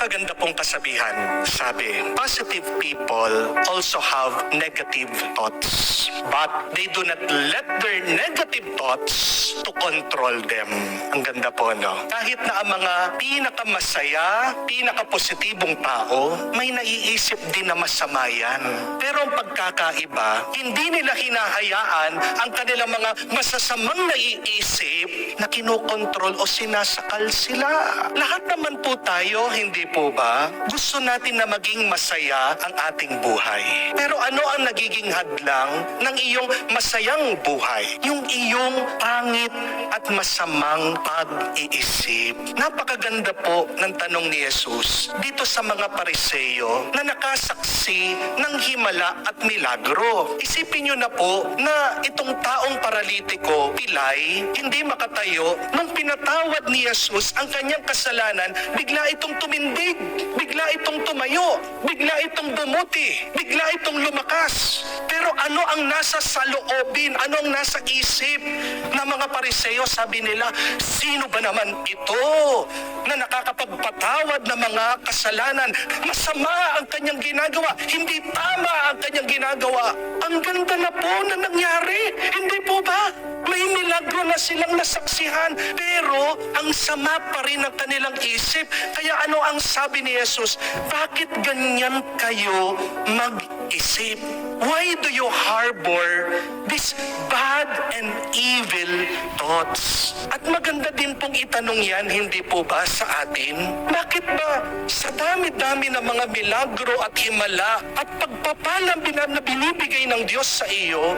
Napakaganda pong kasabihan. Sabi, positive people also have negative thoughts, but they do not let their negative thoughts to control them. Ang ganda po, no? Kahit na ang mga pinakamasaya, pinakapositibong tao, may naiisip din na masama yan. Pero ang pagkakaiba, hindi nila hinahayaan ang kanilang mga masasamang naiisip na kinokontrol o sinasakal sila. Lahat naman po tayo, hindi po ba? Gusto natin na maging masaya ang ating buhay. Pero ano ang nagiging hadlang ng iyong masayang buhay? Yung iyong pangit at masamang pag-iisip. Napakaganda po ng tanong ni Jesus dito sa mga Pariseo na nakasaksi ng himala at milagro. Isipin nyo na po na itong taong paralitiko, pilay, hindi makatayo, nung pinatawad ni Jesus ang kanyang kasalanan, bigla itong tumindig, bigla itong tumayo, bigla itong bumuti, bigla itong lumakas. Pero ano ang nasa saloobin, ano ang nasa isip ng mga Pariseo? Sabi nila, sino ba naman ito na nakakapagpatawad ng mga kasalanan? Masama ang kanyang ginagawa, hindi tama ang kanyang ginagawa. Ang ganda na po na nangyari, hindi po ba? May milagro na silang nasaksihan, pero ang sama pa rin ang kanilang isip. Kaya ano ang sabi ni Jesus? Bakit ganyan kayo mag-isip? Why do you harbor these bad and evil thoughts? At maganda din pong itanong yan, hindi po ba sa atin? Bakit ba sa dami-dami ng mga milagro at himala at pagpapalang na binibigay ng Diyos sa iyo,